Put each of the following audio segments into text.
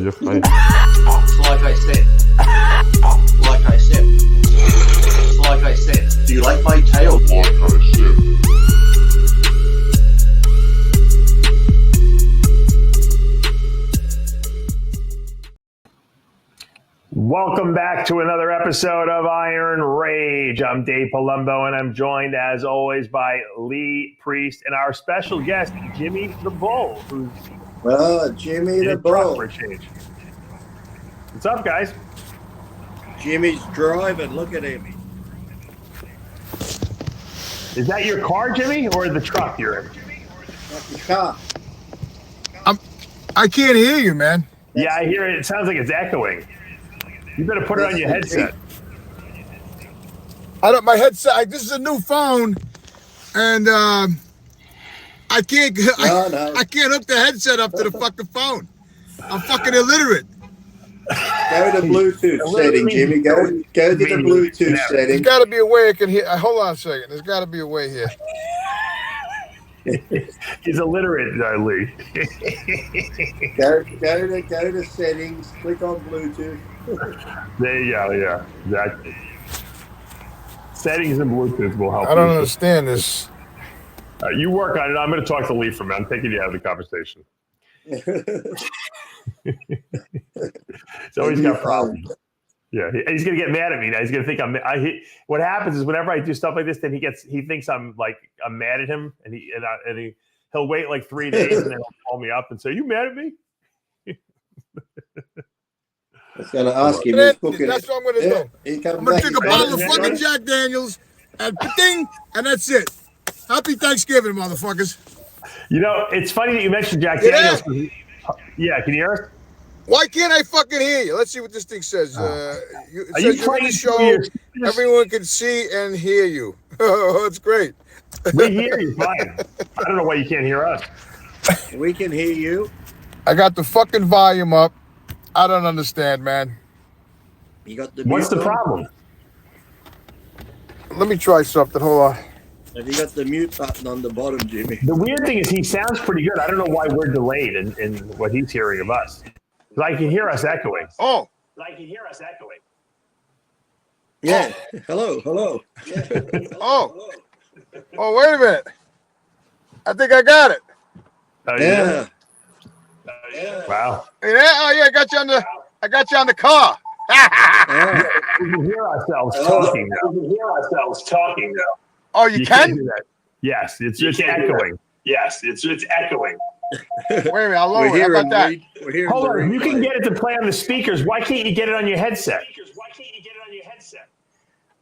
you're fine. Like I said, do you like my tail? Like I said. Welcome back to another episode of Iron Rage. I'm Dave Palumbo, and I'm joined, as always, by Lee Priest and our special guest, Jimmy the Bull, who's Jimmy the Bull. For a change. What's up, guys? Jimmy's driving. Look at him. Is that your car, Jimmy, or the truck you're in? That's the car. I can't hear you, man. Yeah, I hear it. It sounds like it's echoing. You better put it on your headset. My headset. This is a new phone, and I can't. I can't hook the headset up to the fucking phone. I'm fucking illiterate. Go to Bluetooth setting, Jimmy. Go to the Bluetooth setting. There's got to be a way I can hear. Hold on a second. There's got to be a way here. He's illiterate, Lee. Go to settings. Click on Bluetooth. There you go. Yeah, exactly. Settings and Bluetooth will help. I don't understand this. You work on it. I'm going to talk to Lee for a minute. I'm taking you out of the conversation. So he's got problems. Yeah, he's going to get mad at me now. He's going to think what happens is whenever I do stuff like this, then he thinks I'm mad at him, and he'll wait like 3 days and then he'll call me up and say, "You mad at me?" I was going to ask him. That's what I'm going to do. I'm going to drink a bottle of fucking Jack Daniels and ding, and that's it. Happy Thanksgiving, motherfuckers. You know, it's funny that you mentioned Jack Daniels. Yeah, can you hear us? Why can't I fucking hear you? Let's see what this thing says. It says you're on the show. Everyone can see and hear you. Oh, that's great. We hear you fine. I don't know why you can't hear us. We can hear you. I got the fucking volume up. I don't understand, man. You got the. What's the problem? Let me try something. Hold on. Have you got the mute button on the bottom, Jimmy? The weird thing is he sounds pretty good. I don't know why we're delayed in what he's hearing of us. I can hear us echoing. Oh. I can hear us echoing. Yeah. Hello. Yeah. Oh. Oh, wait a minute. I think I got it. Yeah. Wow. Yeah. Oh yeah, I got you on the car. We can hear ourselves talking now. Oh, you can? Do that. Yes, it's echoing. Yes, it's echoing. Wait a minute, I'll lower it. How about that? Hold on, you can get it to play on the speakers. Why can't you get it on your headset?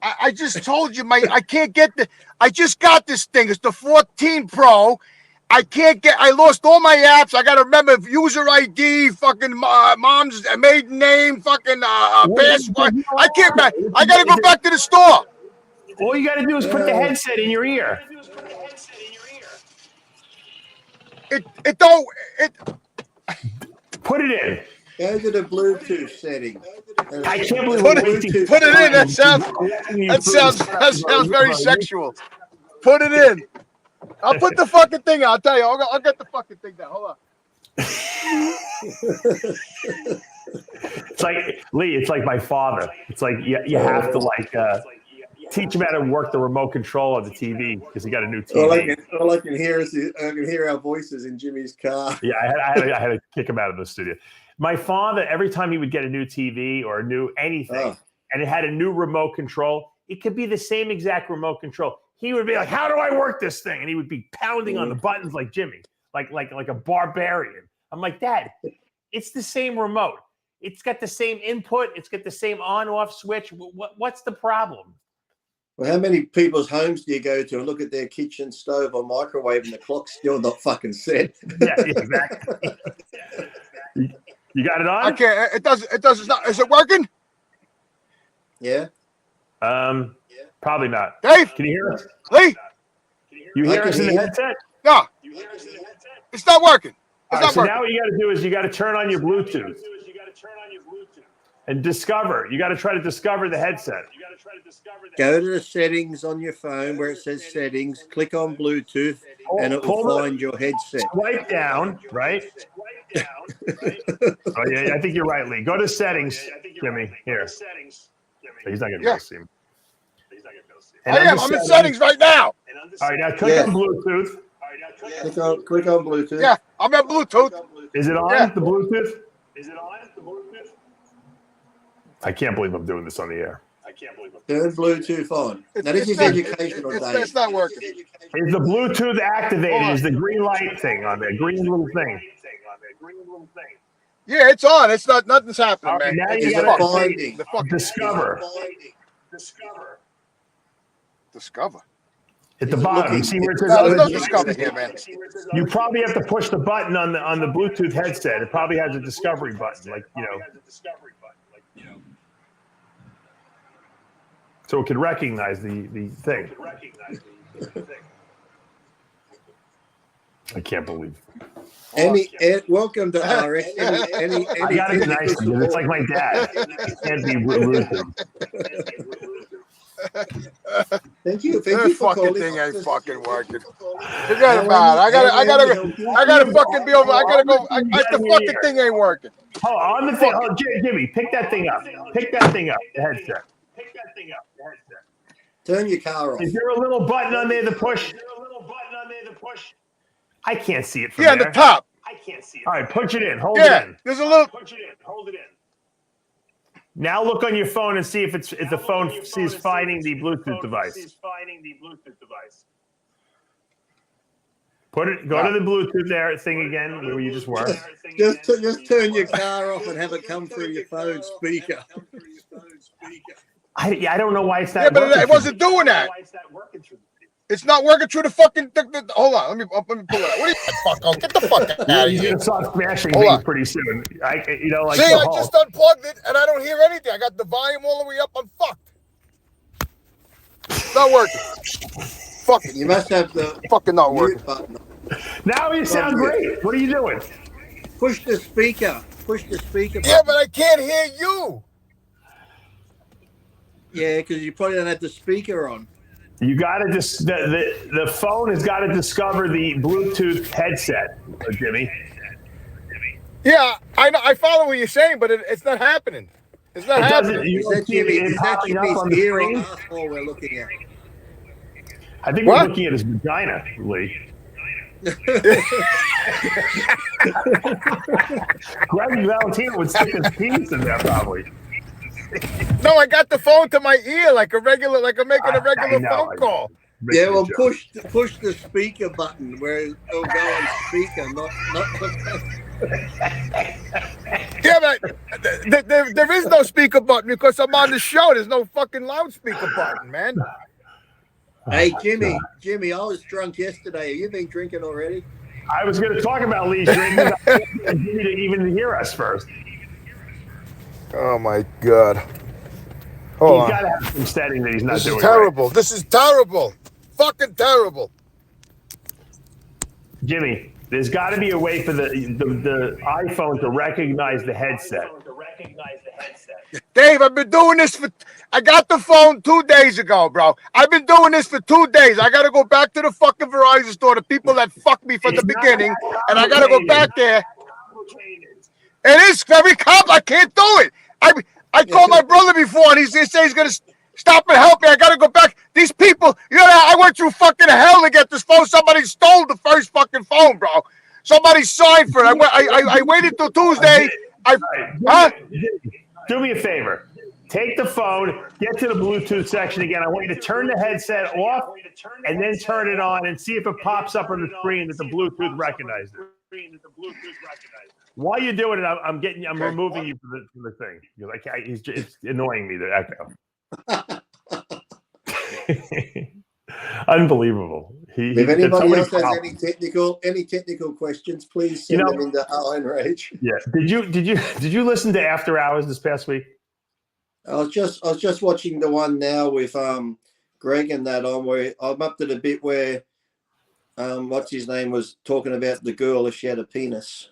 I just told you, I can't get I just got this thing. It's the 14 Pro. I lost all my apps. I got to remember user ID, fucking mom's maiden name, fucking password. I can't, I got to go back to the store. All you got to do is put the headset in your ear. It don't. Put it in. Go to the Bluetooth setting. I can't believe put it in. That sounds very sexual. Put it in. I'll put the fucking thing out. I'll tell you. I'll get the fucking thing down. Hold on. It's like Lee. It's like my father. It's like you have to teach him how to work the remote control of the TV because he got a new TV. All I can hear is our voices in Jimmy's car. Yeah, I had to kick him out of the studio. My father, every time he would get a new TV or a new anything, and it had a new remote control, it could be the same exact remote control. He would be like, "How do I work this thing?" And he would be pounding on the buttons like Jimmy, like a barbarian. I'm like, "Dad, it's the same remote. It's got the same input. It's got the same on-off switch. What's the problem?" Well, how many people's homes do you go to and look at their kitchen stove or microwave and the clock's still not fucking set? Yeah, exactly. You got it on? Okay, it does. It's not. Is it working? Yeah. Probably not. Dave, can you hear us? Lee, you hear us in the headset? No, it's not working. Now what you got to do is you got to turn on your Bluetooth. And discover. You got to try to discover the headset. Go to the settings on your phone where it says settings. Click on Bluetooth, and it will find your headset. Swipe down, right? Oh yeah, I think you're right, Lee. Go to settings, Jimmy. Here. He's not gonna be able to see him. And I'm in settings right now. All right, now click on Bluetooth. Click on Bluetooth. Yeah, I'm at Bluetooth. Is it on Yeah. the Bluetooth? I can't believe I'm doing this on the air. Turn Bluetooth on. Now this is educational, Dave. It's not working. Is the Bluetooth activated? Is the green light thing on there? Green little thing. Yeah, it's on. It's not. Nothing's happening, All right, man. now It's you It's gotta finding. the fucking Discover. Discover. At the bottom, you see where it says No, there's no other Discover here, man. You probably have to push the button on the Bluetooth headset. It probably has a discovery button, so it can recognize the thing. I can't believe. Welcome to RS. I gotta be nice to you. It's like my dad. It can't be rude to him. Thank you This for fucking calling. thing ain't fucking working. Forget about it. I gotta fucking be over. I gotta go. The fucking thing ain't working. Oh, on the thing. Oh, Jimmy, pick that thing up. Pick that thing up. The headset. Turn your car off. Is there a little button on there to push? I can't see it from Yeah, there. on the top. All right, push it in. Hold it Yeah, in. there's a little. Now look on your phone and see if the phone is finding the Bluetooth device. Go to the Bluetooth there thing again where you just were. Just turn your car off and have it come through your phone speaker. I don't know why it's not. Yeah, but working it wasn't doing that. It's not working through the fucking. Hold on, let me pull it out. What are you? Fuck, get the fuck out of You're here. gonna start smashing Hold things on. pretty soon. Like See, the I Hulk. just unplugged it and I don't hear anything. I got the volume all the way up. I'm fucked. It's not working. Fuck it. You must have the Fucking not working. mute button. Now you sound great. What are you doing? Push the speaker. Push the speaker button. Yeah, but I can't hear you. Yeah, because you probably don't have the speaker on. You got to just the phone has got to discover the Bluetooth headset, Jimmy. Yeah, I know. I follow what you're saying, but it's not happening. It's not happening. You Is don't that see it Jimmy's popping up on the ear or screen? asshole we're looking at? I think What? we're looking at his vagina, Lee. Greg Valentino would stick his penis in there probably. No, I got the phone to my ear like I'm making a regular I know. phone call. Yeah, well, push the speaker button where it'll go on speaker, not. Yeah, but there is no speaker button because I'm on the show. There's no fucking loudspeaker button, man. Hey, Jimmy, I was drunk yesterday. Have you been drinking already? I was going to talk about Lee's drinking. I wanted Jimmy to even hear us first. Oh my God. He's Hold on. got to have some setting that he's not This doing. is terrible. This is terrible. Fucking terrible. Jimmy, there's got to be a way for the iPhone to recognize the headset. Dave, I've been doing this I got the phone 2 days ago, bro. I've been doing this for 2 days. I got to go back to the fucking Verizon store, the people that fucked me from the beginning, and I got to go back there. It is very complicated. I can't do it. I called my brother before, and he said he's going to stop and help me. I got to go back. These people, I went through fucking hell to get this phone. Somebody stole the first fucking phone, bro. Somebody signed for it. I waited till Tuesday. Do me a favor. Take the phone, get to the Bluetooth section again. I want you to turn the headset off and then turn it on and see if it pops up on the screen that the Bluetooth recognized it. While you're doing it, I'm removing you from the thing because it's annoying me to echo. Unbelievable. If anybody else has any technical questions, please send them into Iron Rage. Yeah. Did you listen to After Hours this past week? I was just watching the one now with Greg and that on where I'm up to the bit where what's his name was talking about the girl if she had a penis.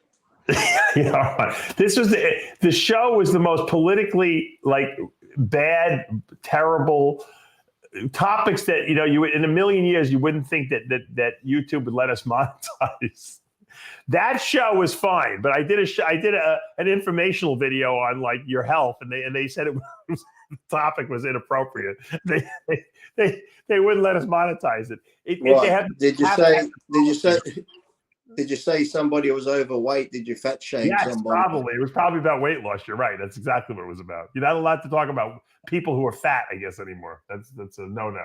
This was the show was the most politically bad, terrible topics that you in a million years you wouldn't think that YouTube would let us monetize. That show was fine, but I did an informational video on like your health, and they said it was, the topic was inappropriate. They wouldn't let us monetize it. Did you say somebody was overweight? Did you fat shame somebody? Probably. It was probably about weight loss. You're right. That's exactly what it was about. You're not allowed to talk about people who are fat, I guess, anymore. That's a no-no.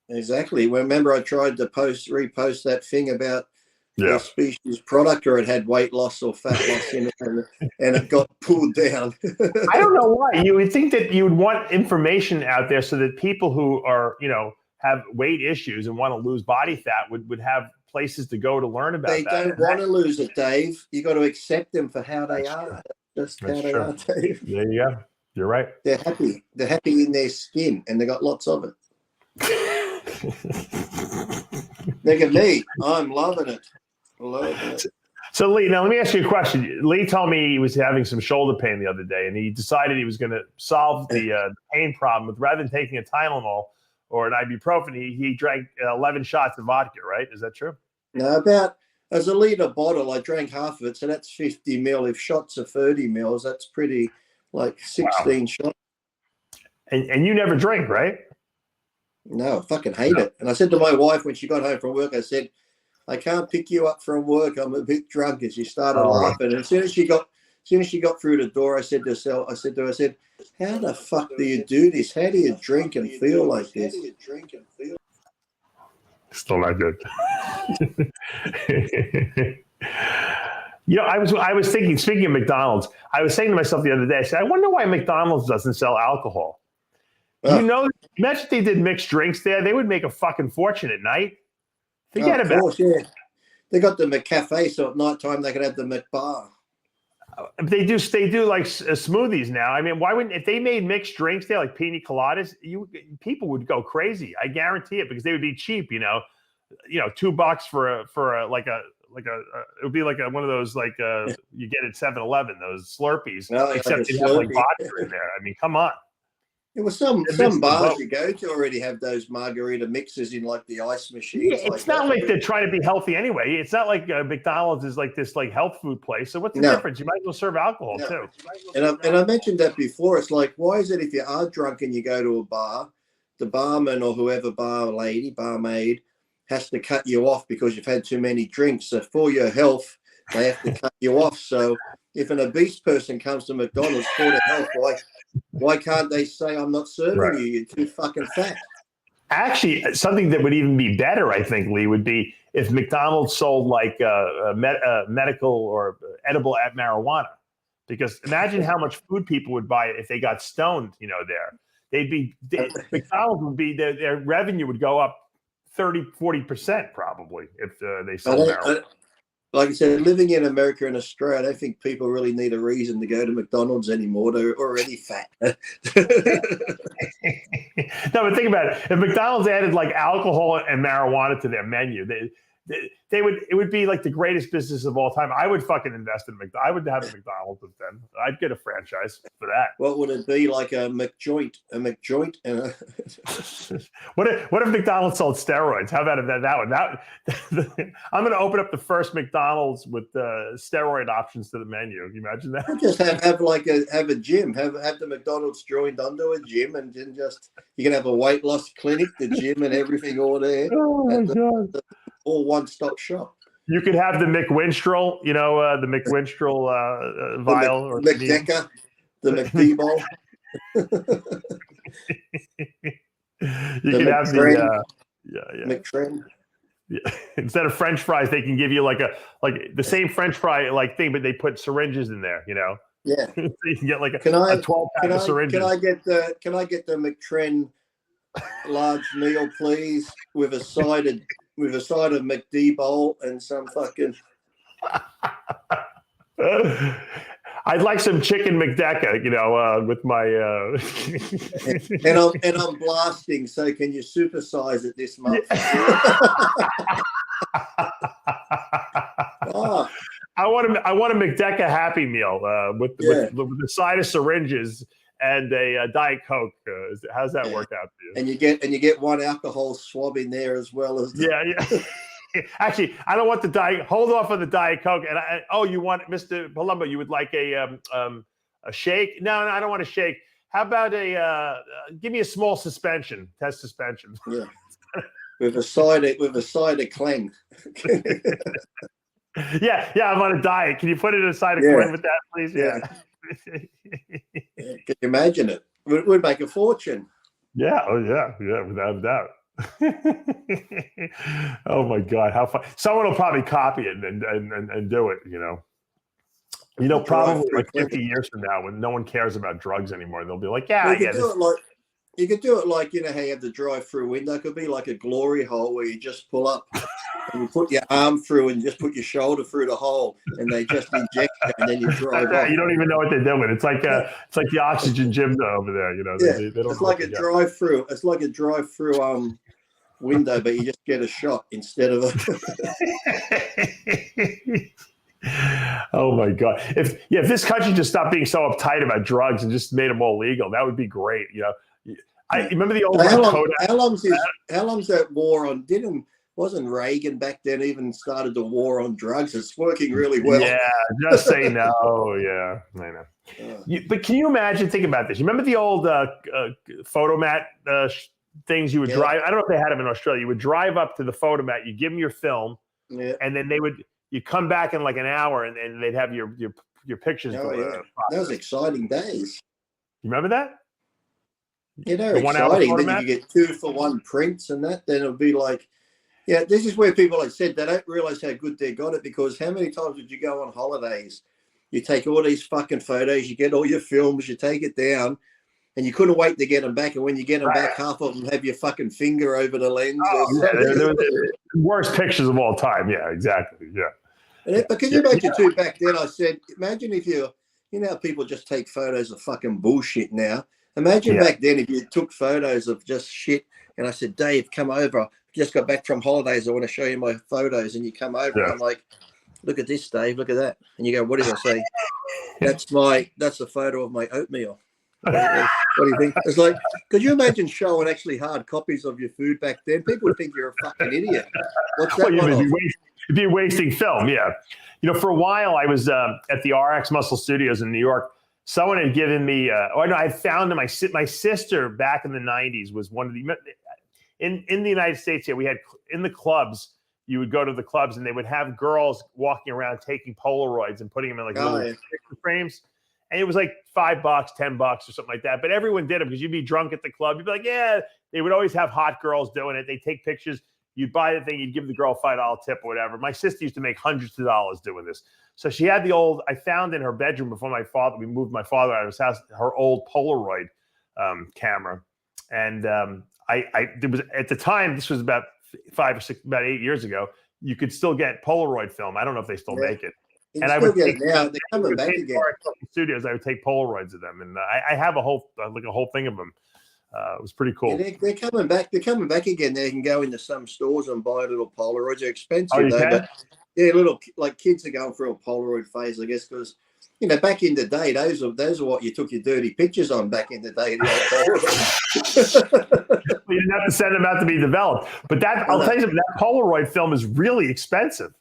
Exactly. Remember, I tried to repost that thing about the species product, or it had weight loss or fat loss in it, and it got pulled down. I don't know why. You would think that you would want information out there so that people who are, have weight issues and want to lose body fat would have places to go to learn about that. They don't want to lose it, Dave. You got to accept them for how they are. Just how they are, Dave. There you go. You're right. They're happy. They're happy in their skin, and they got lots of it. Look at me. I'm loving it. So, Lee, now let me ask you a question. Lee told me he was having some shoulder pain the other day, and he decided he was going to solve the pain problem with, rather than taking a Tylenol or an ibuprofen, he drank 11 shots of vodka, right? Is that true? No, as a liter bottle, I drank half of it, so that's 50 mil. If shots are 30 mils, that's pretty, like 16 shots. And you never drink, right? No, I fucking hate it. And I said to my wife when she got home from work, I said, I can't pick you up from work. I'm a bit drunk. And she started laughing. And as soon as she got through the door, I said to her, how the fuck do you do this? How do you drink and feel like this? Still not good. I was thinking, speaking of McDonald's, I was saying to myself the other day, I said, I wonder why McDonald's doesn't sell alcohol. Imagine if they did mixed drinks there, they would make a fucking fortune at night. Forget about it. Yeah. They got the McCafe, so at night time they could have the McBar. They do like smoothies now. I mean, why wouldn't, if they made mixed drinks there, like pina coladas, people would go crazy. I guarantee it, because they would be cheap. $2 for it would be like one of those you get at 7-Eleven, those Slurpees, except you have like vodka in there. I mean, come on. There was some bars you go to already have those margarita mixers in like the ice machines. Yeah, it's not like they're trying to be healthy anyway. It's not like McDonald's is like this like health food place. So what's the difference? You might as well serve alcohol too. And I mentioned that before. It's like, why is it if you are drunk and you go to a bar, the barman or whoever barmaid has to cut you off because you've had too many drinks. So for your health, they have to cut you off. So if an obese person comes to McDonald's for their health, why can't they say, I'm not serving you, you're too fucking fat? Actually, something that would even be better, I think, Lee, would be if McDonald's sold like medical or edible marijuana. Because imagine how much food people would buy if they got stoned, there. McDonald's would be, their revenue would go up 30-40% probably if they sold marijuana. Like I said, living in America and Australia, I don't think people really need a reason to go to McDonald's anymore. They're already fat. No, but think about it. If McDonald's added like alcohol and marijuana to their menu, it would be like the greatest business of all time. I would fucking invest in McDonald's. I would have a McDonald's with them. I'd get a franchise for that. What would it be, like a McJoint? What if McDonald's sold steroids? How about that one? I'm going to open up the first McDonald's with steroid options to the menu. Can you imagine that? Just have a gym. Have the McDonald's joined onto a gym, and then you can have a weight loss clinic, the gym, and everything all there. Oh my God. All one-stop shop. You could have the McWinstrel, the McWinstrel vial. Or McDecker, the McD-ball. You could have the McTrend. Yeah. Instead of French fries, they can give you like the same French fry thing, but they put syringes in there. Yeah. So you can get like a 12-pack of syringes. Can I get the McTrend large meal, please, with a side of McD bowl and some fucking. I'd like some chicken McDecker, with my. and I'm blasting. So can you supersize it this month? Oh. I want a McDecker Happy Meal with the side of syringes and a Diet Coke. How's that work out for you? And you get one alcohol swab in there as well as. Yeah. Actually, I don't want the diet. Hold off on the Diet Coke. And you want Mr. Palumbo? You would like a shake? No, I don't want a shake. How about give me a small suspension, test suspension? Yeah, with a side of clang. yeah, I'm on a diet. Can you put it aside a coin with that, please? Yeah. Can you imagine it? We'd make a fortune. Yeah. Oh, yeah, without a doubt. Oh my God, how fun! Someone will probably copy it and do it. Probably like 50 years from now, when no one cares about drugs anymore, they'll be like, You could do it like how you have the drive-through window. It could be like a glory hole where you just pull up and you put your arm through and just put your shoulder through the hole, and they just inject you, and then you drive off. You don't even know what they're doing. It's like the oxygen gym over there. They don't it's like a drive-through. It's like a drive-through window, but you just get a shot instead of a. Oh my God! If this country just stopped being so uptight about drugs and just made them all legal, that would be great. I remember the old. How long's that war on? Wasn't Reagan back then even started the war on drugs? It's working really well. Yeah, just say no. Yeah, I know. But can you imagine? Think about this. You remember the old photomat things you would drive? I don't know if they had them in Australia. You would drive up to the photomat. You give them your film, and then you come back in like an hour, and they'd have your pictures. That was exciting days. You remember that? They're exciting. Then you could get 2-for-1 prints and that. Then it'll be like, this is where people have said they don't realize how good they got it, because how many times would you go on holidays? You take all these fucking photos, you get all your films, you take it down, and you couldn't wait to get them back. And when you get them back, half of them have your fucking finger over the lens. They're the worst pictures of all time. Yeah, exactly. Yeah. But can you imagine too? Back then, I said, imagine if how people just take photos of fucking bullshit now. Imagine back then if you took photos of just shit, and I said, Dave, come over. I just got back from holidays. I want to show you my photos. And you come over, and I'm like, look at this, Dave. Look at that. And you go, what did I say? That's a photo of my oatmeal. What do you think? It's like, could you imagine showing actually hard copies of your food back then? People would think you're a fucking idiot. What's that one? You'd be wasting film. Yeah. For a while I was at the RX Muscle Studios in New York. Someone had given me, I found my sister back in the 90s was one of the, in the United States here, we had in the clubs, you would go to the clubs and they would have girls walking around taking Polaroids and putting them in like little picture frames. And it was like $5, $10 or something like that. But everyone did them because you'd be drunk at the club. You'd be like, they would always have hot girls doing it. They take pictures. You'd buy the thing. You'd give the girl a $5 tip or whatever. My sister used to make hundreds of dollars doing this. So she had I found in her bedroom before we moved my father out of his house, her old Polaroid camera. And it was at the time, this was about 8 years ago, you could still get Polaroid film. I don't know if they still make it. And I would they're coming back again. Studios, I would take Polaroids of them, and I have a whole thing of them. It was pretty cool. They're coming back. They're coming back again. They can go into some stores and buy little Polaroids. They're expensive though, but little like kids are going through a Polaroid phase, I guess, because back in the day, those are what you took your dirty pictures on back in the day. You didn't have to send them out to be developed, but I'll tell you something. That Polaroid film is really expensive.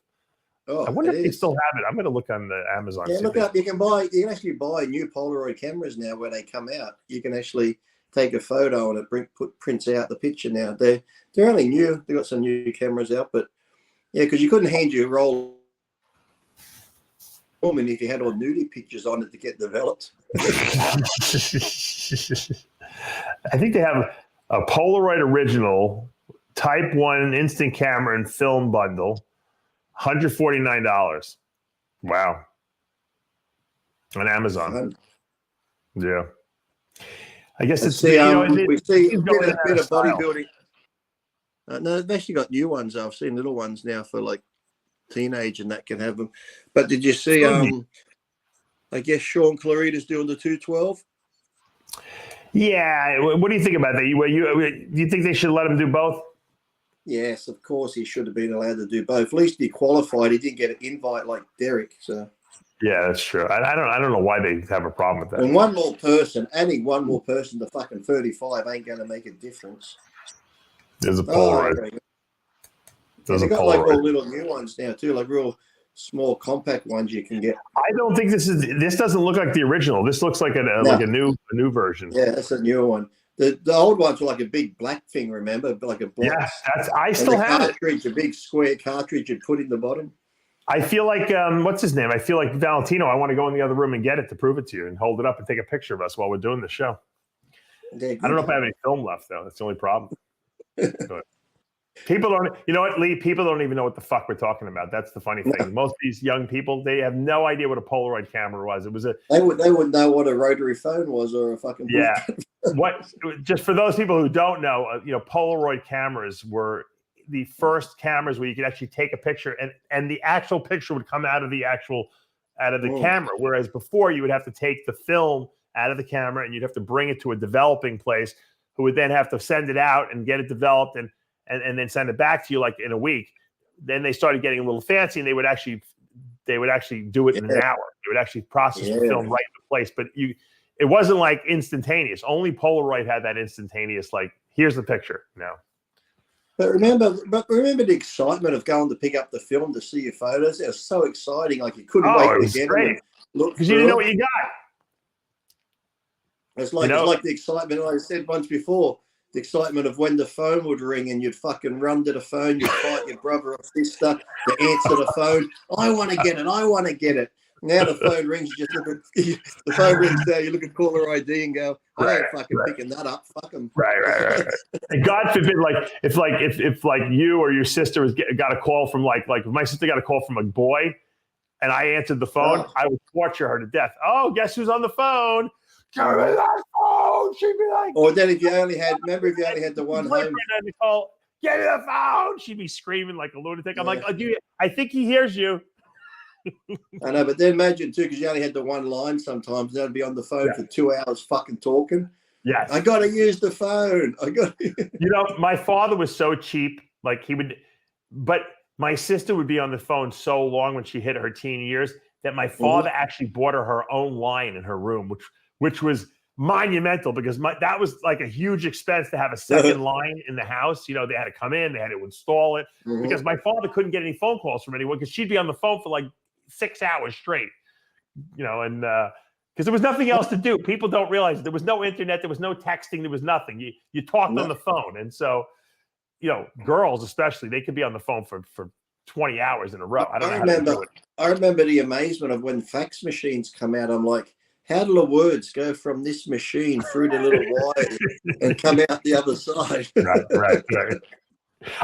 Oh, I wonder if they still have it. I'm going to look on the Amazon. Yeah, look up. You can actually buy new Polaroid cameras now where they come out. You can actually take a photo and it prints out the picture now. They're only new. They've got some new cameras out, but because you couldn't hand you a roll if you had all nudie pictures on it to get developed. I think they have a Polaroid original Type 1 instant camera and film bundle. $149. Wow. On Amazon. Yeah. I guess it's we see a bit of bodybuilding. No, they've actually got new ones. I've seen little ones now for like teenage and that can have them. But did you see I guess Sean Clarita's doing the 212? Yeah. What do you think about that? Do you think they should let him do both? Yes, of course he should have been allowed to do both. At least he qualified. He didn't get an invite like Derek. So yeah, that's true. I don't know why they have a problem with that. And adding one more person to fucking 35 ain't going to make a difference. There's a Polaroid. And they got like all little new ones now too, like real small compact ones you can get. I don't think this doesn't look like the original. This looks like like a new version. Yeah, that's a newer one. The old ones were like a big black thing, remember? Like a box. Yeah, I still have it. A big square cartridge you'd put in the bottom. I feel like what's his name? I feel like Valentino. I want to go in the other room and get it to prove it to you and hold it up and take a picture of us while we're doing the show. I don't know if I have any film left though. That's the only problem. But people don't, you know what, Lee? People don't even know what the fuck we're talking about. That's the funny thing. Most of these young people, they have no idea what a Polaroid camera was. It was they wouldn't know what a rotary phone was or a fucking just for those people who don't know, Polaroid cameras were the first cameras where you could actually take a picture and the actual picture would come out of the camera, whereas before you would have to take the film out of the camera and you'd have to bring it to a developing place who would then have to send it out and get it developed and then send it back to you like in a week. Then they started getting a little fancy and they would actually do it in an hour. They would actually process the film right in place. But it wasn't like instantaneous. Only Polaroid had that instantaneous, like, here's the picture now. But remember the excitement of going to pick up the film to see your photos. It was so exciting. Like you couldn't wait to get it. Because you didn't know what you got. It's like the excitement, like I said once before, the excitement of when the phone would ring and you'd fucking run to the phone, you'd fight your brother or sister to answer the phone. I want to get it. Now the phone rings, you just look at the phone rings there, you look at caller ID and go, I ain't fucking picking that up. Fuck them. Right. And God forbid, if you or your sister got a call from like if my sister got a call from a boy and I answered the phone, I would torture her to death. Oh, guess who's on the phone? Give me that phone. She'd be like, or then if you only had the one home. Nicole, get me the phone. She'd be screaming like a lunatic. I'm like, I think he hears you. I know, but then imagine too, because you only had the one line sometimes, they'd be on the phone for 2 hours fucking talking. Yes. I got to use the phone. My father was so cheap. Like but my sister would be on the phone so long when she hit her teen years that my father actually bought her own line in her room, which was monumental because that was like a huge expense to have a second line in the house. They had to come in, they had to install it because my father couldn't get any phone calls from anyone because she'd be on the phone for like 6 hours straight, and because there was nothing else to do. People don't realize there was no internet, there was no texting, there was nothing. You talked on the phone. And so, girls especially, they could be on the phone for 20 hours in a row. I don't know how to do it. I remember the amazement of when fax machines come out. I'm like, how do the words go from this machine through the little wire and come out the other side? Right.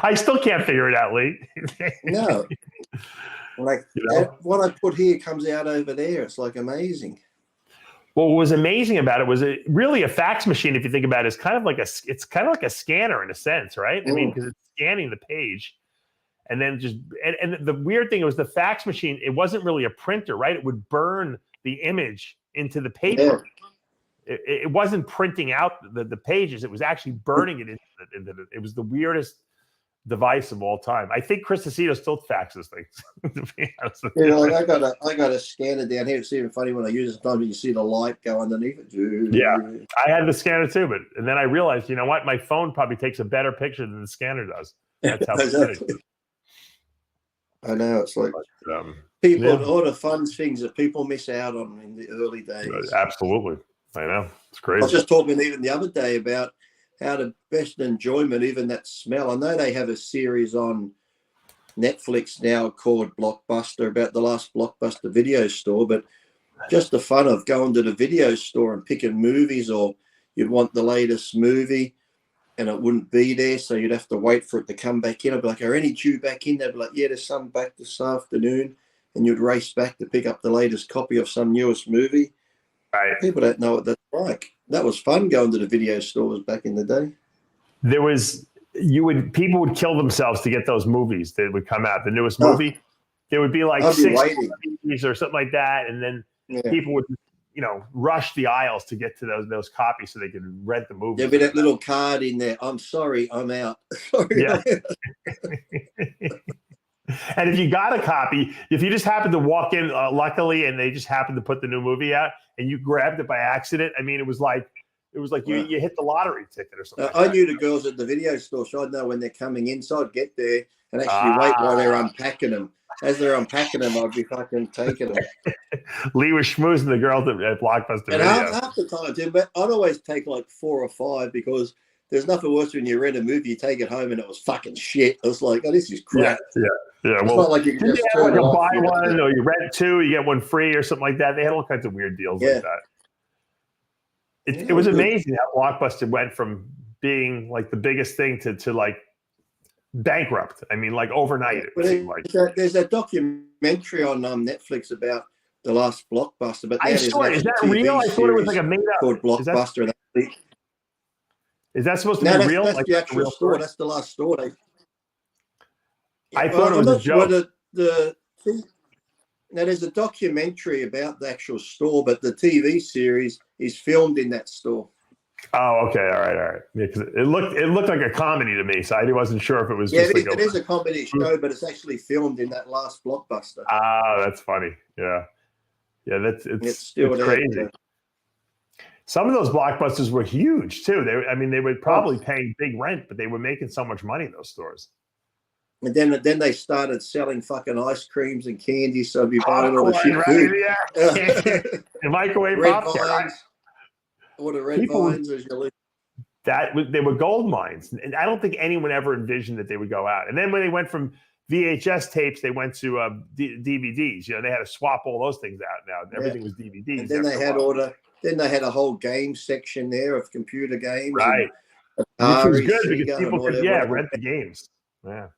I still can't figure it out, Lee. No. Like what I put here comes out over there. It's like amazing. Well, what was amazing about it was really a fax machine, if you think about it, is kind of like a scanner in a sense, right? I mean, because it's scanning the page. And then and the weird thing was the fax machine, it wasn't really a printer, right? It would burn the image into the paper. Yeah. It wasn't printing out the pages. It was actually burning it into it was the weirdest device of all time. I think Chris Aceto still faxes things. To be honest with you. Like I got a scanner down here. It's even funny when I use it. Sometimes you see the light go underneath it. Yeah, I had the scanner too, and then I realized, you know what? My phone probably takes a better picture than the scanner does. That's how exactly. I know, it's like people, all the fun things that people miss out on in the early days. Absolutely. I know. It's crazy. I was just talking even the other day about how the best enjoyment, even that smell. I know they have a series on Netflix now called Blockbuster about the last Blockbuster video store, but just the fun of going to the video store and picking movies, or you'd want the latest movie and it wouldn't be there, so you'd have to wait for it to come back in. I'd be like, are any due back in? They'd be like, yeah, there's some back this afternoon. And you'd race back to pick up the latest copy of some newest movie. Right. People don't know what that's like. That was fun going to the video stores back in the day. People would kill themselves to get those movies that would come out. The newest movie, there would be like 6 movies or something like that. And then people would rush the aisles to get to those copies so they could rent the movie. There'd be that little card in there. I'm sorry, I'm out. Yeah. And if you got a copy, if you just happened to walk in, luckily, and they just happened to put the new movie out and you grabbed it by accident, I mean, it was like It was like you hit the lottery ticket or something. I knew the girls at the video store, so I'd know when they're coming in. So I'd get there and actually wait while they're unpacking them. As they're unpacking them, I'd be fucking taking them. Lee was schmoozing the girls at Blockbuster And Video. half the time, too, but I'd always take like 4 or 5 because there's nothing worse when you rent a movie, you take it home and it was fucking shit. I was like, oh, this is crap. Yeah. It's Well, not like you can just turn like it off. buy one or you rent 2, you get one free or something like that. They had all kinds of weird deals like that. It was amazing how Blockbuster went from being like the biggest thing to like bankrupt. I mean, like overnight. There's a documentary on Netflix about the last Blockbuster. But I saw it. Is that real? I thought it was like a made up. Called Blockbuster. Is that supposed to be real? That's like the actual store. That's the last store. I thought it was a joke. Now, there's a documentary about the actual store, but the TV series is filmed in that store. Oh, okay. All right. Yeah, because it looked like a comedy to me, so I wasn't sure if it was just it is a comedy show, but it's actually filmed in that last Blockbuster. Ah, that's funny. Yeah. It's crazy. Yeah. Some of those Blockbusters were huge too. They were probably paying big rent, but they were making so much money in those stores. And then they started selling fucking ice creams and candy, so you'd be buying all the shit food. Yeah. And microwave popcorn. Or the red vines, as you they were gold mines, and I don't think anyone ever envisioned that they would go out. And then when they went from VHS tapes, they went to DVDs. You know, they had to swap all those things out. Now everything was DVDs. And then they had a whole game section there of computer games, right? Which was good because people could rent the games. Yeah.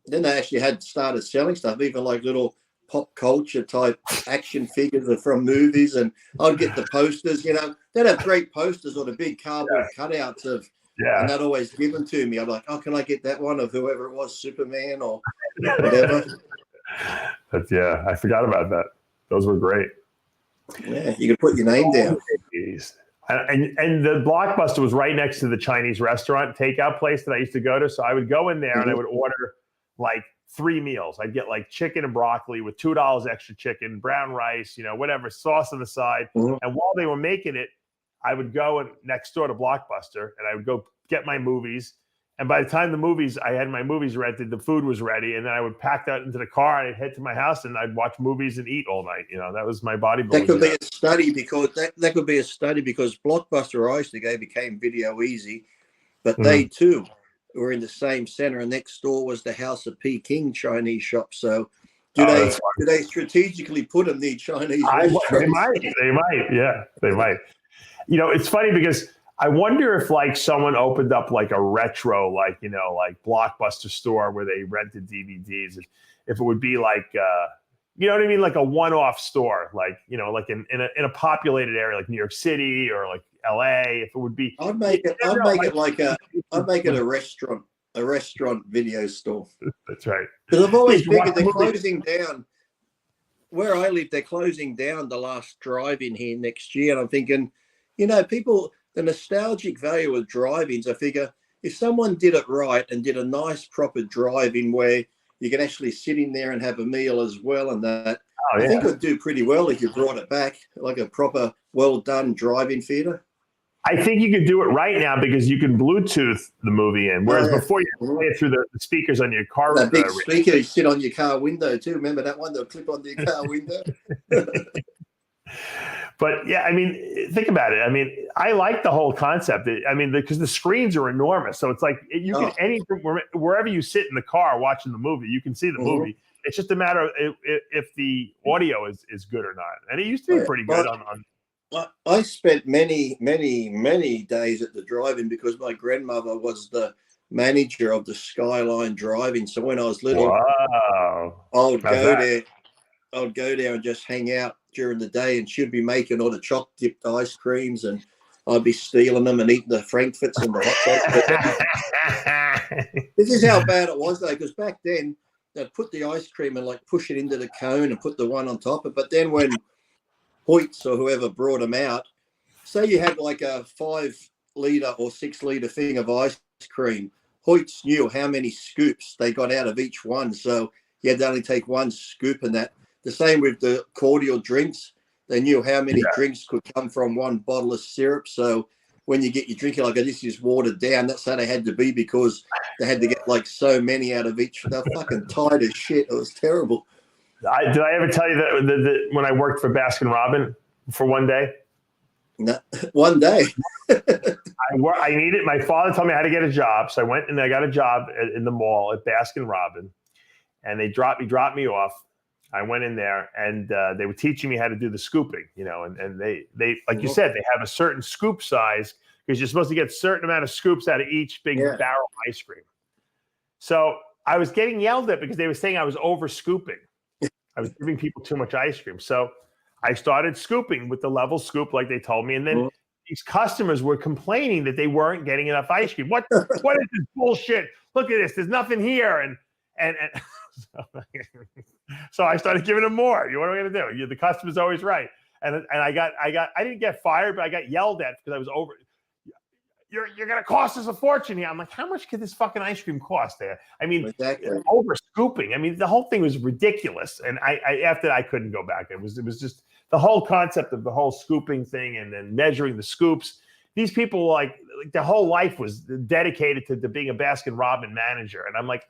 Then they actually started selling stuff, even like little pop culture type action figures from movies, and I'd get the posters. You know, they'd have great posters or the big cardboard cutouts of, and they'd always give them to me. I'm like, oh, can I get that one of whoever it was, Superman or whatever? I forgot about that. Those were great. Yeah, you could put your name down. And the Blockbuster was right next to the Chinese restaurant takeout place that I used to go to. So I would go in there and I would order like 3 meals. I'd get like chicken and broccoli with $2 extra chicken, brown rice, whatever, sauce on the side. And while they were making it, I would go next door to Blockbuster and I would go get my movies. And by the time I had my movies rented, the food was ready. And then I would pack that into the car and I'd head to my house and I'd watch movies and eat all night. That was my bodybuilding. That could be a study because Blockbuster I used to go became Video Easy, but they too were in the same center. And next door was the House of Peking Chinese shop. So do they strategically put them near Chinese restaurants? They might. Yeah, they might. It's funny because I wonder if like someone opened up like a retro, like Blockbuster store where they rented DVDs, if it would be like, you know what I mean? Like a one-off store, like, like in a populated area, like New York City or like LA, if it would be. I'd make it a restaurant video store. That's right. Because I've always figured they're closing down. Where I live, they're closing down the last drive-in here next year. And I'm thinking, people, the nostalgic value of drive-ins, I figure if someone did it right and did a nice proper drive-in where you can actually sit in there and have a meal as well and that, I think it would do pretty well if you brought it back, like a proper, well-done drive-in theater. I think you could do it right now because you can Bluetooth the movie in, whereas before you play it through the speakers on your car. That big speaker you sit on your car window too. Remember that one? They'll clip onto your car window. But yeah, I mean, think about it. I mean, I like the whole concept. I mean, because the screens are enormous, so it's like you can wherever you sit in the car watching the movie, you can see the movie. It's just a matter of if the audio is good or not. And it used to be pretty good on. I spent many days at the drive-in because my grandmother was the manager of the Skyline Drive-in. So when I was little, I would go there and just hang out during the day, and she'd be making all the chocolate dipped ice creams, and I'd be stealing them and eating the Frankfurts and the hot dogs. This is how bad it was though, because back then they'd put the ice cream and like push it into the cone and put the one on top of it. But then when Hoyts or whoever brought them out, say you had like a 5-liter or 6-liter thing of ice cream, Hoyts knew how many scoops they got out of each one, so you had to only take one scoop and that. The same with the cordial drinks. They knew how many drinks could come from one bottle of syrup. So when you get your drink, you're like, oh, this is watered down. That's how they had to be because they had to get like so many out of each. They're fucking tight as shit. It was terrible. Did I ever tell you that when I worked for Baskin Robbins for one day? No, one day. I needed, my father told me how to get a job. So I went and I got a job in the mall at Baskin Robbins, and they dropped me off. I went in there and they were teaching me how to do the scooping, you know, and they like you said, they have a certain scoop size because you're supposed to get a certain amount of scoops out of each big barrel of ice cream. So I was getting yelled at because they were saying I was over scooping. I was giving people too much ice cream. So I started scooping with the level scoop like they told me. And then these customers were complaining that they weren't getting enough ice cream. What is this bullshit? Look at this. There's nothing here. And so I started giving them more. What am I going to do? The customer's always right. And I didn't get fired, but I got yelled at because I was over. You're going to cost us a fortune here. I'm like, how much could this fucking ice cream cost there? I mean, over scooping. I mean, the whole thing was ridiculous. And I after that, I couldn't go back. It was just the whole concept of the whole scooping thing and then measuring the scoops. These people, like their whole life was dedicated to being a Baskin Robbins manager. And I'm like,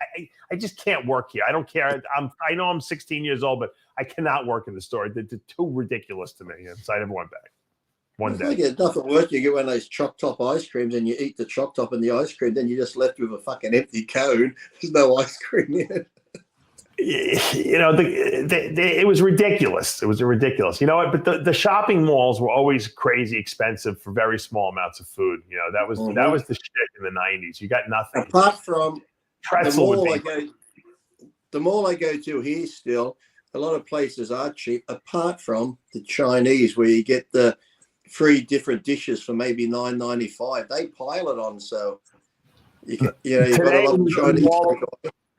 I just can't work here. I don't care. I know I'm 16 years old, but I cannot work in the store. They're too ridiculous to me. So I never went back. One day. It's nothing worse. You get one of those choc top ice creams and you eat the choc top and the ice cream, then you're just left with a fucking empty cone. There's no ice cream in it. You know, it was ridiculous. It was ridiculous. You know what? But the shopping malls were always crazy expensive for very small amounts of food. You know, that was the shit in the 90s. You got nothing. Apart from pretzel the mall I go to here still, a lot of places are cheap, apart from the Chinese where you get the 3 different dishes for maybe $9.95. They pile it on, so you've got a lot of Chinese.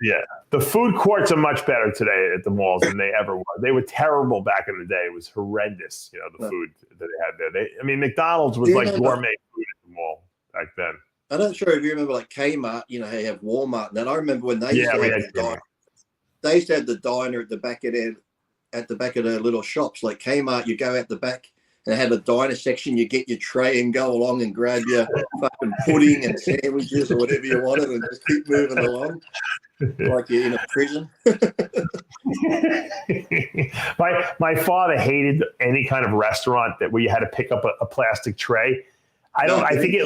Yeah, the food courts are much better today at the malls than they ever were. They were terrible back in the day. It was horrendous, you know, the food that they had there. Mcdonald's was like gourmet food at the mall back then. I'm not sure if you remember, like Kmart. You know, they have Walmart, and then I remember when they used to have the diner. They used to have the diner at the back of their little shops. Like Kmart, you go out the back. And had a diner section, you get your tray and go along and grab your fucking pudding and sandwiches or whatever you wanted and just keep moving along like you're in a prison. My father hated any kind of restaurant where you had to pick up a plastic tray. I think he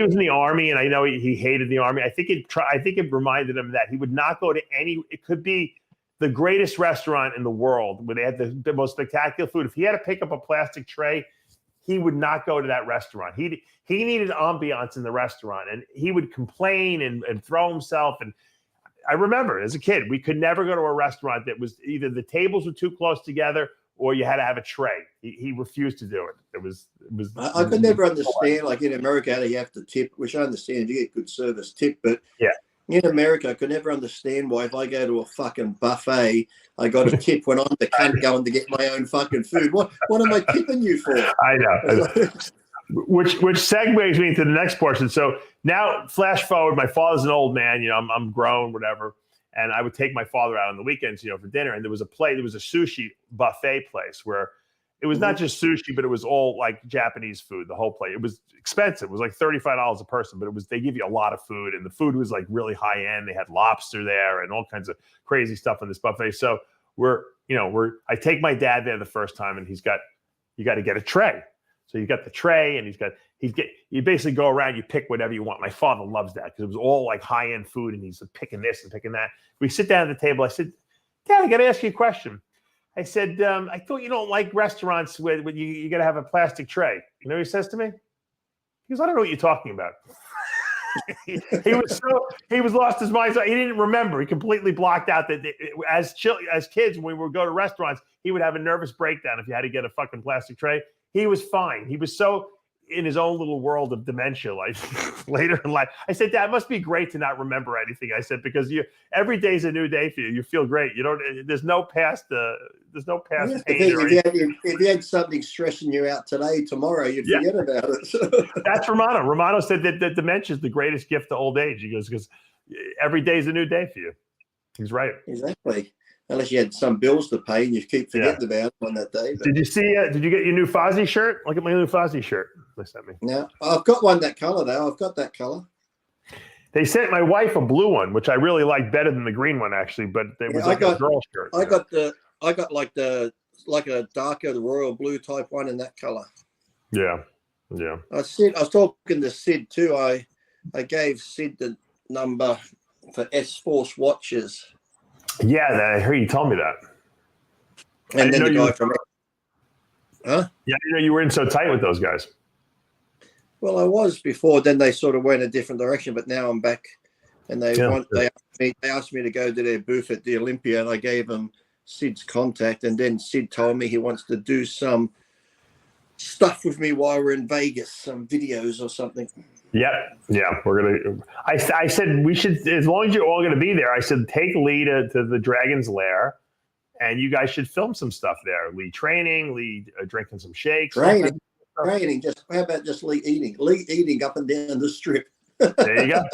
was in the Army, and I know he hated the Army. I think it reminded him that he would not go to it could be the greatest restaurant in the world where they had the most spectacular food. If he had to pick up a plastic tray, he would not go to that restaurant. He needed ambiance in the restaurant, and he would complain and throw himself. And I remember as a kid, we could never go to a restaurant that was either the tables were too close together or you had to have a tray. He refused to do it. It was. I could never understand, like in America, you have to tip, which I understand if you get good service tip, but in America, I could never understand why if I go to a fucking buffet, I got a tip when I'm the cunt going to get my own fucking food. What am I tipping you for? I know. Which segues me into the next portion. So now, flash forward, my father's an old man. You know, I'm grown, whatever. And I would take my father out on the weekends, you know, for dinner. And there was a sushi buffet place where it was not just sushi, but it was all like Japanese food, the whole plate. It was expensive. It was like $35 a person, but they give you a lot of food, and the food was like really high end. They had lobster there and all kinds of crazy stuff in this buffet. So I take my dad there the first time, and you got to get a tray. So you got the tray, and you basically go around, you pick whatever you want. My father loves that because it was all like high end food, and he's picking this and picking that. We sit down at the table. I said, Dad, I got to ask you a question. I said, I thought you don't like restaurants where you got to have a plastic tray. You know what he says to me? He goes, I don't know what you're talking about. he was lost his mind. So he didn't remember. He completely blocked out that as kids, when we would go to restaurants, he would have a nervous breakdown if you had to get a fucking plastic tray. He was fine. He was so in his own little world of dementia, like later in life. I said, Dad, it must be great to not remember anything. I said, because every day's a new day for you. You feel great. There's no past pain. If you had something stressing you out today, tomorrow, you'd forget about it. That's Romano. Romano said that dementia is the greatest gift to old age. He goes, because every day is a new day for you. He's right. Exactly. unless you had some bills to pay and you keep forgetting about them on that day. But did you see? Did you get your new Fozzie shirt? Look at my new Fozzie shirt. They sent me. now I've got one that color though. I've got that color. They sent my wife a blue one, which I really like better than the green one actually. But it was like a girl shirt. I got like a darker royal blue type one in that color. Yeah. I was talking to Sid too. I gave Sid the number for S-Force watches. Yeah, I heard you told me that. And then the guy from Huh? Yeah, I didn't know you were in so tight with those guys. Well, I was before. Then they sort of went a different direction, but now I'm back, and they asked me to go to their booth at the Olympia, and I gave them Sid's contact, and then Sid told me he wants to do some stuff with me while we're in Vegas, some videos or something. Yeah, we're gonna. I said we should, as long as you're all gonna be there. I said take Lee to the Dragon's Lair, and you guys should film some stuff there. Lee training, Lee drinking some shakes. Training. Just how about just Lee eating up and down the strip? There you go.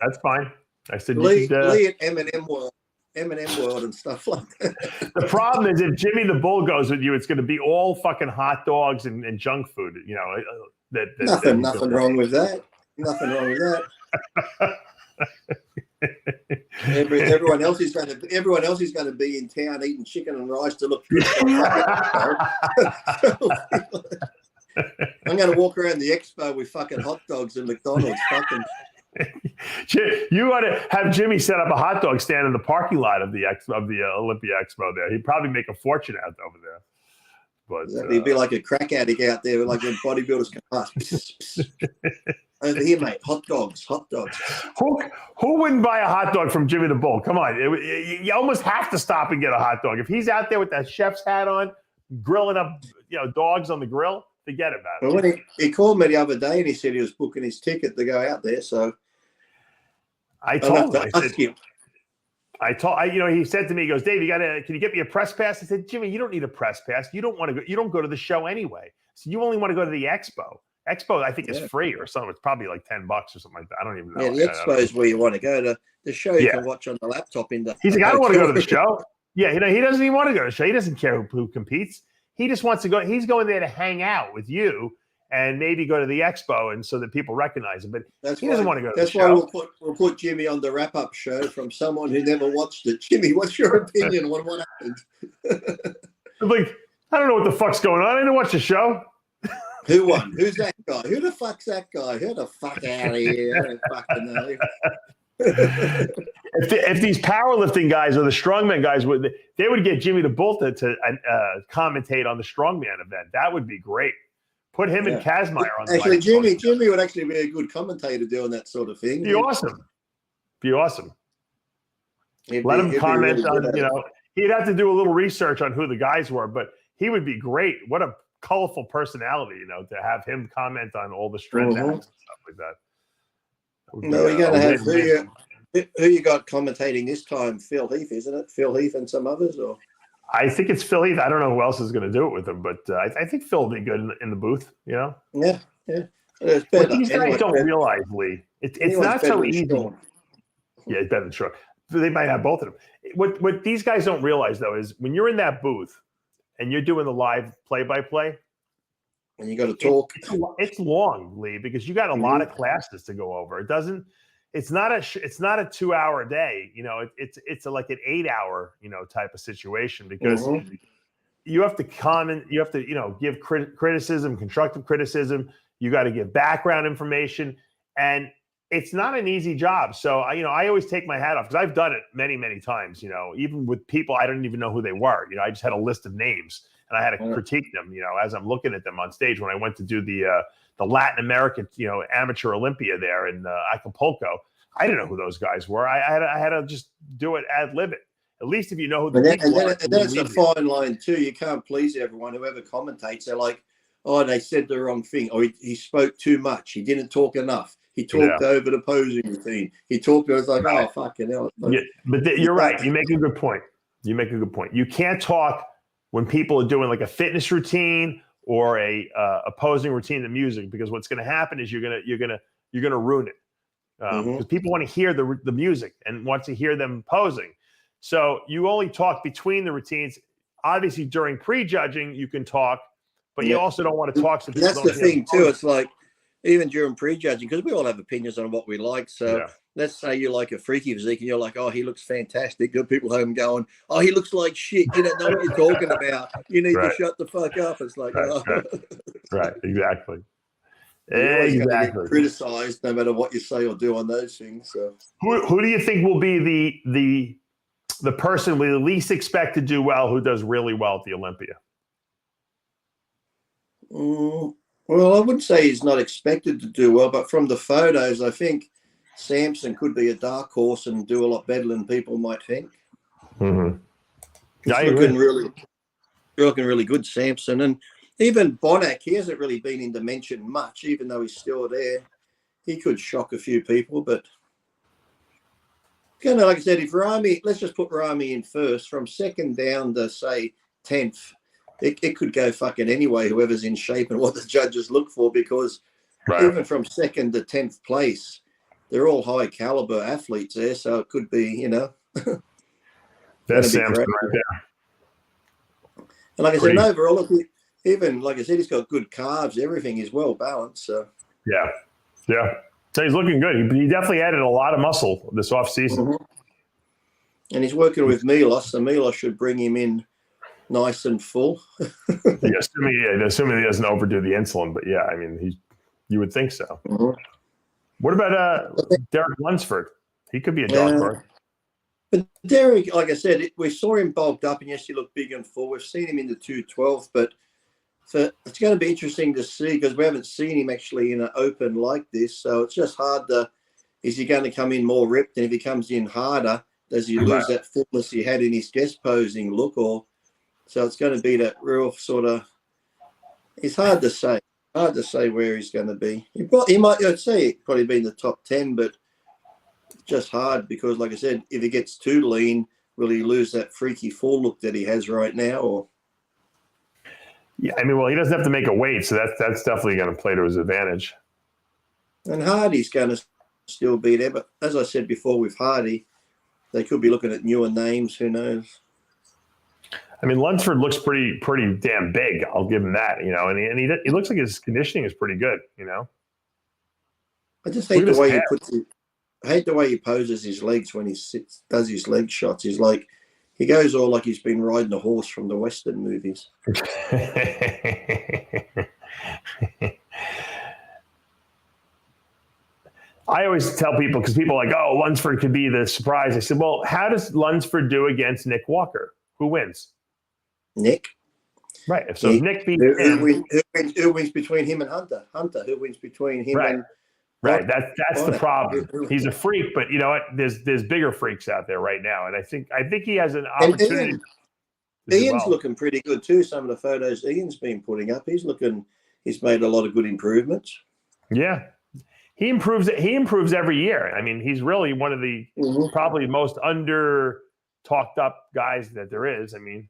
That's fine. I said Lee at M&M World and stuff like that. The problem is if Jimmy the Bull goes with you, it's going to be all fucking hot dogs and junk food. You know, nothing wrong with that. Nothing wrong with that. Everyone else is going to be in town eating chicken and rice to look good. I'm going to walk around the expo with fucking hot dogs and McDonald's. You want to have Jimmy set up a hot dog stand in the parking lot of the Olympia Expo there. He'd probably make a fortune out over there. But he'd be like a crack addict out there, like when bodybuilders come past. Over here, mate. Hot dogs. Who wouldn't buy a hot dog from Jimmy the Bull? Come on. You almost have to stop and get a hot dog. If he's out there with that chef's hat on, grilling up dogs on the grill, forget about it. Well, when he called me the other day and he said he was booking his ticket to go out there, so I told him. He said to me, he goes, Dave, can you get me a press pass? I said, Jimmy, you don't need a press pass. You don't want to go. You don't go to the show anyway. So you only want to go to the expo. Expo, I think, is free or something. It's probably like $10 or something like that. I don't even know. Yeah, the expo is where you want to go. To the show you can watch on the laptop. He's like, I don't want to go to the show. Yeah, he doesn't even want to go to the show. He doesn't care who competes. He just wants to go. He's going there to hang out with you and maybe go to the expo and so that people recognize him. But he doesn't want to go to the show. That's why we'll put Jimmy on the wrap-up show from someone who never watched it. Jimmy, what's your opinion on what happened? I'm like, I don't know what the fuck's going on. I didn't watch the show. Who won? Who's that guy? Who the fuck's that guy? Who the fuck out of here? I don't fucking know. If these powerlifting guys or the strongman guys they would get Jimmy the Bull to commentate on the strongman event. That would be great. Put him and Kazmaier on. Actually, Jimmy would actually be a good commentator doing that sort of thing. Be awesome. Let him comment really on. He'd have to do a little research on who the guys were, but he would be great. What a colorful personality, to have him comment on all the strength acts and stuff like that. No, you're going to have who you got commentating this time? Phil Heath, isn't it? Phil Heath and some others, or I think it's Phil Heath. I don't know who else is going to do it with him, but I think Phil will be good in the booth. Yeah. But these guys don't realize, Lee. It's not so easy. Sean. Yeah, it's better than Sean. They might have both of them. What these guys don't realize though is when you're in that booth and you're doing the live play-by-play, and you got to talk. It's long, Lee, because you got a lot of classes to go over. It's not a 2-hour day. It's like an 8-hour, type of situation because you have to comment. You have to, give criticism, constructive criticism. You got to give background information, and it's not an easy job. So I always take my hat off because I've done it many, many times. Even with people I didn't even know who they were. I just had a list of names. And I had to critique them, as I'm looking at them on stage when I went to do the Latin American, amateur Olympia there in Acapulco. I didn't know who those guys were. I had to just do it ad lib it. At least if you know who the people are. And that's a fine line too. You can't please everyone. Whoever commentates, they're like, oh, they said the wrong thing. Or he spoke too much. He didn't talk enough. He talked over the posing routine. He talked. I was like, oh, fucking hell. You're right. You make a good point. You can't talk when people are doing like a fitness routine or a posing routine to music, because what's going to happen is you're gonna ruin it because people want to hear the music and want to hear them posing. So you only talk between the routines. Obviously, during prejudging, you can talk, but you also don't want to talk. So that's the thing too. It's like even during prejudging, because we all have opinions on what we like. So let's say you like a freaky physique and you're like, oh, he looks fantastic. Good people home going, oh, he looks like shit. You don't know what you're talking about. You need to shut the fuck up. It's like, right, exactly. You're always going to get criticized no matter what you say or do on those things. So who do you think will be the person we least expect to do well who does really well at the Olympia? Well, I wouldn't say he's not expected to do well, but from the photos, I think Samson could be a dark horse and do a lot better than people might think. Mm-hmm. He's looking really good, Samson. And even Bonac, he hasn't really been in dimension much, even though he's still there. He could shock a few people, but kind of like I said, if Rami, let's just put Rami in first, from second down to say 10th, it could go fucking anyway, whoever's in shape and what the judges look for, because even from second to 10th place, they're all high caliber athletes there. So it could be, you know. That's Samson right there. And like I said, overall, even like I said, he's got good calves. Everything is well balanced. So yeah. So he's looking good. He definitely added a lot of muscle this off season. And he's working with Milos, so Milos should bring him in nice and full. Assuming he doesn't overdo the insulin, but yeah, I mean, you would think so. What about Derek Lunsford? He could be a dark horse. But Derek, like I said, we saw him bulked up, and yes, he looked big and full. We've seen him in the 212, but it's going to be interesting to see because we haven't seen him actually in an open like this. So it's just hard to, is he going to come in more ripped? And if he comes in harder, does he lose that fullness he had in his guest posing look? Or so it's going to be that real sort of, it's hard to say. Hard to say where he's going to be. He might, I'd say he'd probably be in the top 10, but just hard because, like I said, if he gets too lean, will he lose that freaky full look that he has right now? Or yeah, I mean, well, he doesn't have to make a weight, so that's definitely going to play to his advantage. And Hardy's going to still be there, but as I said before, with Hardy, they could be looking at newer names. Who knows? I mean, Lunsford looks pretty damn big. I'll give him that, you know, and he looks like his conditioning is pretty good, you know. I just hate the way he puts it. I hate the way he poses his legs when he does his leg shots. He's like, he goes all like he's been riding a horse from the Western movies. I always tell people, because people are like, oh, Lunsford could be the surprise. I said, well, how does Lunsford do against Nick Walker? Who wins? Nick. Right. So Nick beats him. Who wins between him and Hunter? Hunter. Who wins between him and... Right, that's the problem. He's a freak, but you know what? There's bigger freaks out there right now, and I think he has an opportunity. Ian's looking pretty good too. Some of the photos Ian's been putting up, he's made a lot of good improvements. Yeah, he improves every year. I mean, he's really one of the probably most under talked up guys that there is. I mean,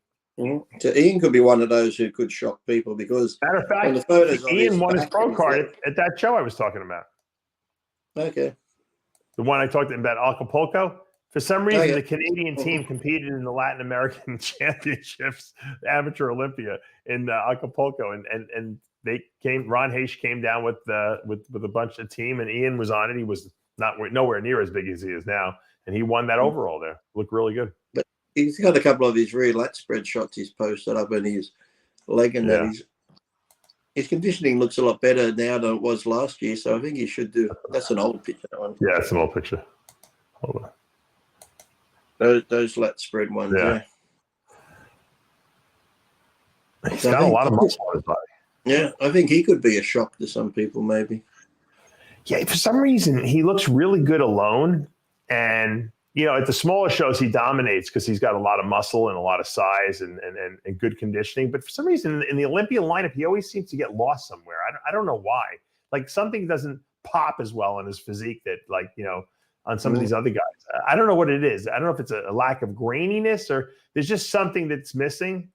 so Ian could be one of those who could shock people because matter of fact, the photos Ian won his pro card at that show I was talking about. Okay. The one I talked about, Acapulco. For some reason, the Canadian team competed in the Latin American Championships, Amateur Olympia in Acapulco, and they came. Ron Haish came down with a bunch of team, and Ian was on it. He was nowhere near as big as he is now, and he won that overall there. Looked really good. But he's got a couple of his rear lat spread shots he's posted up in his leg, and that his conditioning looks a lot better now than it was last year, so I think he should do. That's an old picture. Yeah, it's an old picture. Hold on. Those lat spread ones. Yeah. He's got a lot of muscle on his body. Yeah, I think he could be a shock to some people, maybe. Yeah, for some reason he looks really good alone, and you know, at the smaller shows, he dominates because he's got a lot of muscle and a lot of size and good conditioning. But for some reason, in the Olympia lineup, he always seems to get lost somewhere. I don't know why. Like something doesn't pop as well in his physique that, like, you know, on some of these other guys. I don't know what it is. I don't know if it's a lack of graininess or there's just something that's missing.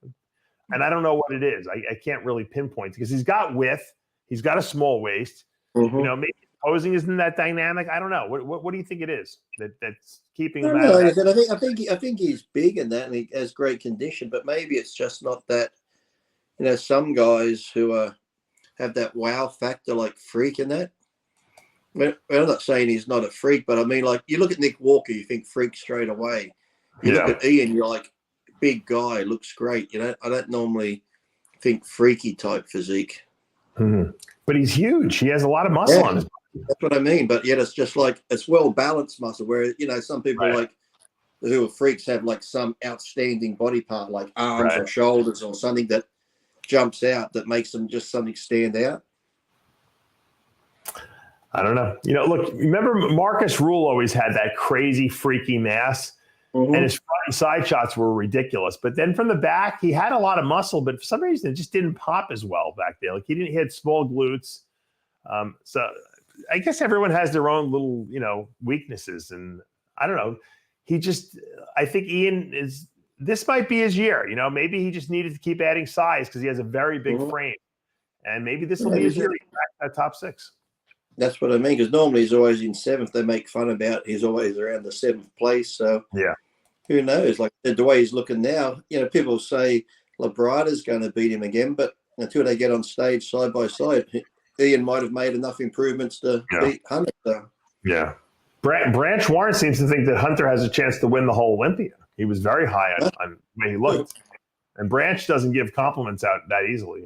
And I don't know what it is. I can't really pinpoint because he's got width. He's got a small waist. You know, maybe posing isn't that dynamic. I don't know. What do you think it is that's keeping I him don't out know. of that? I think he's big in that, and he has great condition. But maybe it's just not that. Some guys who have that wow factor, like Freak and that. I'm not saying he's not a freak, but I mean, like, you look at Nick Walker, you think freak straight away. You look at Ian, you're like, big guy, looks great. I don't normally think freaky type physique. Mm-hmm. But he's huge. He has a lot of muscle on his body. That's what I mean. But yet it's just like, it's well balanced muscle. Where some people like who are freaks have like some outstanding body part, like arms or shoulders or something that jumps out that makes them just something stand out. I don't know. Look, remember Marcus Rule always had that crazy, freaky mass, and his front and side shots were ridiculous. But then from the back, he had a lot of muscle, but for some reason, it just didn't pop as well back there. Like he had small glutes. So I guess everyone has their own little, weaknesses. And I don't know. I think Ian this might be his year. Maybe he just needed to keep adding size because he has a very big frame. And maybe this will be his year. At top 6. That's what I mean, because normally he's always in 7th. They make fun about he's always around the 7th place. So who knows? Like the way he's looking now, people say Labrada's going to beat him again, but until they get on stage side by side, Ian might have made enough improvements to beat Hunter. So. Yeah. Branch Warren seems to think that Hunter has a chance to win the whole Olympia. He was very high on when he looked. And Branch doesn't give compliments out that easily,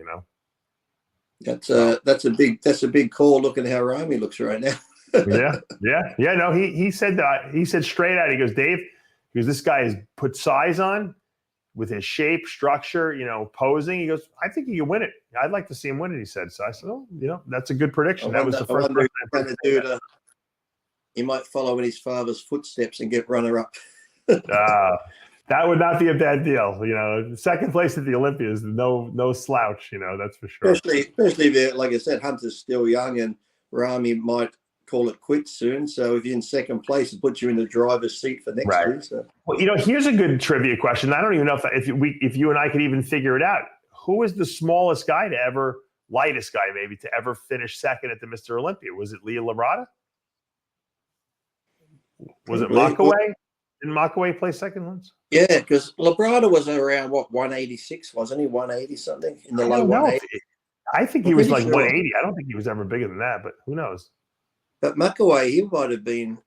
That's a big call. Looking how Rami looks right now. Yeah. No, he said that. He said straight out. He goes, Dave, because this guy has put size on with his shape, structure, posing. He goes, I think he can win it. I'd like to see him win it. He said. So I said, that's a good prediction. That was the first person. He might follow in his father's footsteps and get runner-up. That would not be a bad deal. Second place at the Olympia is no slouch. That's for sure. Especially if, like I said, Hunter's still young and Rami might call it quits soon. So if you're in second place, it puts you in the driver's seat for next year. So. Well, here's a good trivia question. I don't even know if you and I could even figure it out. Who is the smallest guy lightest guy maybe to ever finish second at the Mr. Olympia? Was it Leo Labrada? Was it Makaway? Didn't Makaway play second once? Yeah, because Labrada was around 186, wasn't he? 180 something in the low 180. I think he was like 180. I don't think he was ever bigger than that, but who knows? But Makaway, he might have been,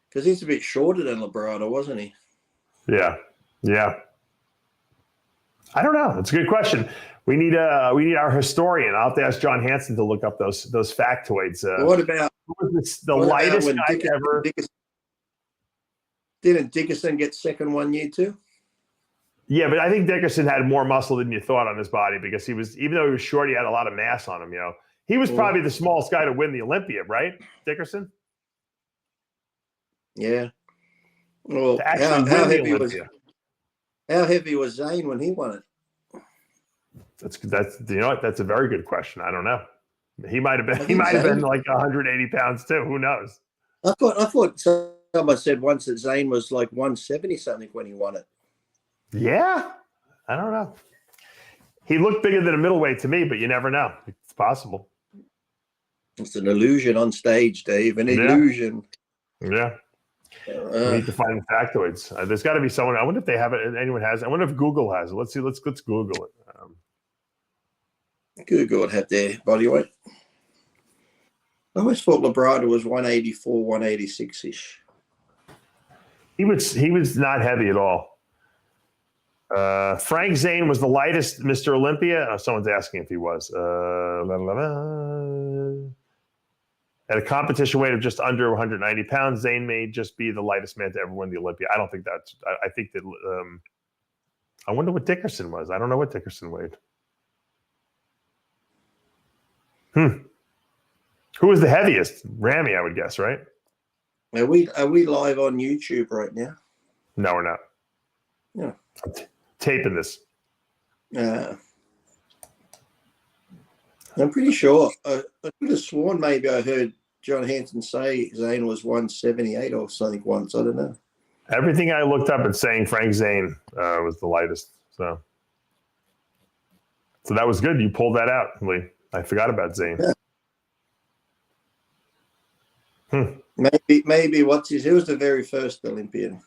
because he's a bit shorter than Labrada, wasn't he? Yeah. I don't know. It's a good question. We need our historian. I'll have to ask John Hansen to look up those factoids. What about the lightest guy ever? Didn't Dickerson get second one year too? Yeah, but I think Dickerson had more muscle than you thought on his body because even though he was short, he had a lot of mass on him. He was probably the smallest guy to win the Olympia, right, Dickerson? Yeah. Well, how heavy was Zane when he won it? That's a very good question. I don't know. He might have been like 180 pounds too. Who knows? I thought someone said once that Zane was like 170 something when he won it. Yeah, I don't know. He looked bigger than a middleweight to me, but you never know. It's possible. It's an illusion on stage, Dave. An illusion. Yeah. We need to find the factoids. There's got to be someone. I wonder if they have it. Anyone has it. I wonder if Google has it. Let's see. Let's Google it. Google would have their body weight. I always thought Labrada was 184, 186-ish. He was not heavy at all. Frank Zane was the lightest Mr. Olympia. Oh, someone's asking if he was. At a competition weight of just under 190 pounds, Zane may just be the lightest man to ever win the Olympia. I don't think that's. I think that. I wonder what Dickerson was. I don't know what Dickerson weighed. Who was the heaviest? Rami, I would guess, right? Are we live on YouTube right now? No, we're not. Yeah. I'm taping this. I'm pretty sure. I could have sworn maybe I heard John Hansen say Zane was 178 or something once. I don't know. Everything I looked up is saying Frank Zane was the lightest. So that was good. You pulled that out, Lee. I forgot about Zane. Maybe who was the very first Olympian?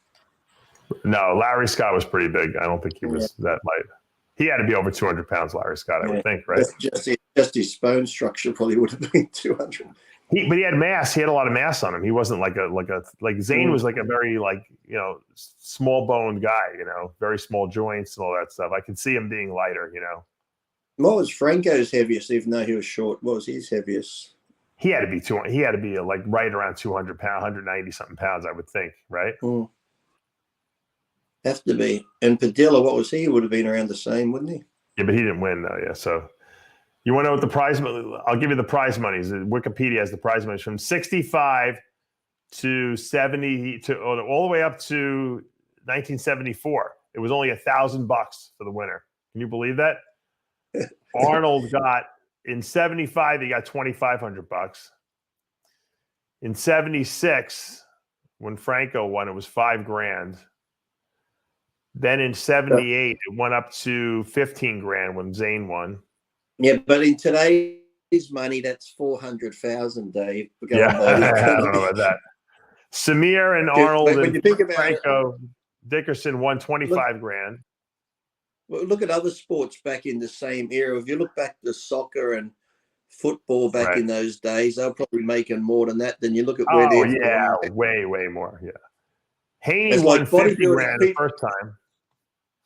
No, Larry Scott was pretty big. I don't think he was that light. He had to be over 200 pounds, Larry Scott, I would think, right? Just his bone structure probably would have been 200. But he had mass. He had a lot of mass on him. He wasn't like Zane was like a very small boned guy, very small joints and all that stuff. I could see him being lighter, What was Franco's heaviest, even though he was short? What was his heaviest? He had to be 200. He had to be like right around 200 pounds, 190 something pounds, I would think, right? Have to be. And Padilla, what was he? He would have been around the same, wouldn't he? Yeah, but he didn't win though. Yeah, so. You want to know what the prize money? I'll give you the prize monies. Wikipedia has the prize monies from 65 to 70 to all the way up to 1974. It was only $1,000 for the winner. Can you believe that? Arnold got in 75. He got $2,500. In 76, when Franco won, it was $5,000. Then in 78, it went up to $15,000 when Zane won. Yeah, but in today's money, that's 400,000, Dave. Yeah, I don't know about that. Samir and Arnold and Franco Dickerson won $25,000. Well, look at other sports back in the same era. If you look back to soccer and football back in those days, they're probably making more than that. Then you look at where they're way more. Yeah, Haney won $50,000 the first time.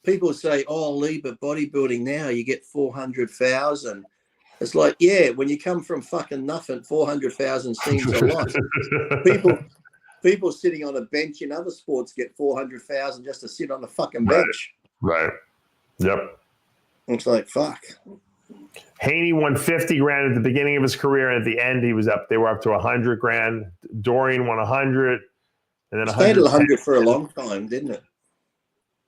People say, "Oh, Lee, but bodybuilding now you get 400,000." It's like, yeah, when you come from fucking nothing, 400,000 seems a lot. People sitting on a bench in other sports get 400,000 just to sit on a fucking bench. Right. Yep. It's like fuck. Haney won $50,000 at the beginning of his career, and at the end, they were up to $100,000. Dorian won 100, and then stayed at 100 for a long time, didn't it?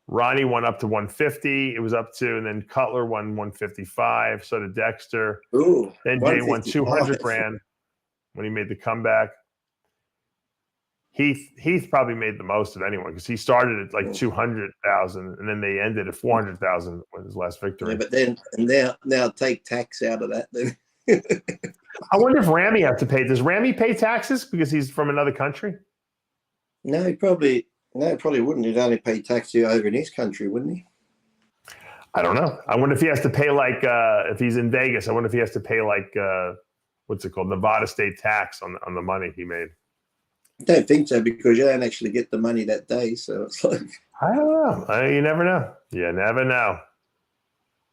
Ronnie won up to 150. It was up to, and then Cutler won 155. So did Dexter. Ooh, then Jay won $200,000 when he made the comeback. Heath probably made the most of anyone because he started at like 200,000 and then they ended at 400,000 with his last victory. Yeah, but then now take tax out of that. Then I wonder if Ramy has to pay. Does Ramy pay taxes because he's from another country? No, he probably wouldn't. He'd only pay tax over in his country, wouldn't he? I don't know. I wonder if he has to pay if he's in Vegas. I wonder if he has to pay what's it called, Nevada state tax on the money he made. I don't think so because you don't actually get the money that day. So it's like I don't know. You never know. You never know.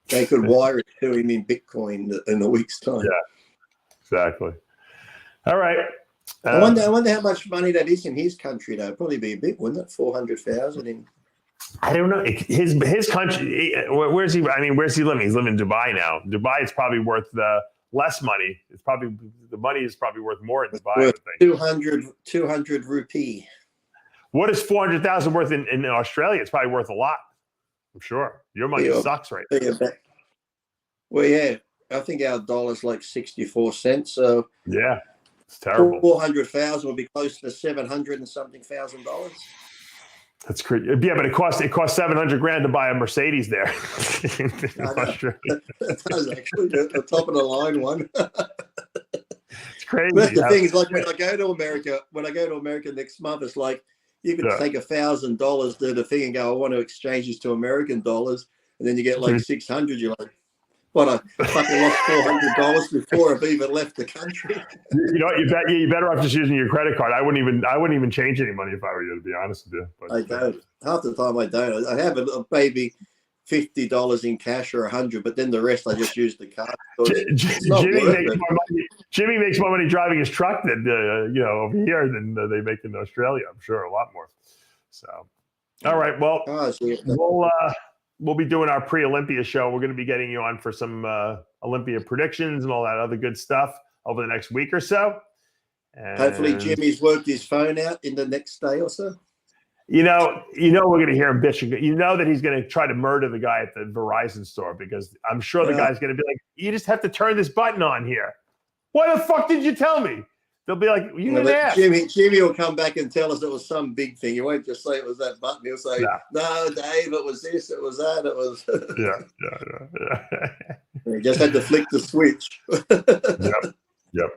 They could wire it to him in Bitcoin in a week's time. Yeah, exactly. All right. I wonder how much money that is in his country, though. Probably be a bit, wouldn't it? 400,000 in. I don't know. His country. Where's he? I mean, where's he living? He's living in Dubai now. Dubai is probably worth less money. It's probably the money is probably worth more in Dubai. Worth 200 rupee. What is 400,000 worth in Australia? It's probably worth a lot. I'm sure your money sucks right now. Well, yeah, I think our dollar's like 64 cents. So yeah, it's terrible. 400,000 would be close to $700 and something thousand. That's crazy. Yeah, but it costs $700,000 to buy a Mercedes there. That does actually the top of the line one. It's crazy. But the thing is, like when I go to America next month, it's like you can take $1,000 to the thing and go, I want to exchange this to American dollars, and then you get like 600. You're like, what? I fucking lost $400 before I've even left the country. You know what? You're better off just using your credit card. I wouldn't even change any money if I were you, to be honest with you. But, I don't. Half the time I don't. I have maybe $50 in cash or $100, but then the rest I just use the card. Jimmy makes more money driving his truck than over here than they make in Australia. I'm sure a lot more. So, all right. Well, we'll be doing our pre-Olympia show. We're going to be getting you on for some Olympia predictions and all that other good stuff over the next week or so. And hopefully Jimmy's worked his phone out in the next day or so. We're going to hear him bitching. You know that he's going to try to murder the guy at the Verizon store because I'm sure the guy's going to be like, you just have to turn this button on here. Why the fuck did you tell me? They'll be like, you didn't ask. Jimmy will come back and tell us it was some big thing. He won't just say it was that button. He'll say, no, Dave, it was this, it was that, it was. Yeah. He just had to flick the switch. Yep.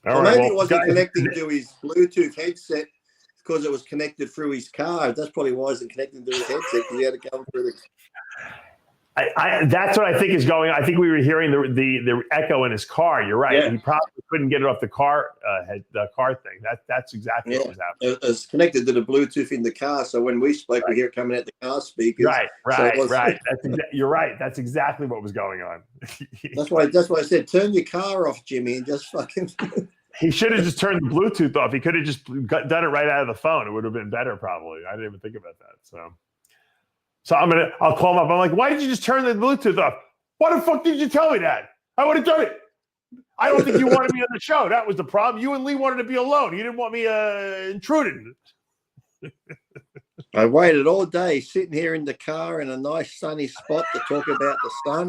All Or right, maybe well, it wasn't guys, connecting to his Bluetooth headset because it was connected through his car. That's probably why it wasn't connected to his headset because he had to come through the. that's what I think is going on. I think we were hearing the echo in his car. You're right. Yeah. He probably couldn't get it off the car thing. That's exactly what was happening. It's connected to the Bluetooth in the car, so when we spoke, we hear it coming out the car speakers. Right. So You're right. That's exactly what was going on. That's why I said turn your car off, Jimmy, and just fucking. He should have just turned the Bluetooth off. He could have just done it right out of the phone. It would have been better, probably. I didn't even think about that. So I'll call him up. I'm like, why did you just turn the Bluetooth off? Why the fuck did you tell me that? I would have done it. I don't think you wanted me on the show. That was the problem. You and Lee wanted to be alone. You didn't want me intruded. I waited all day sitting here in the car in a nice sunny spot to talk about the sun.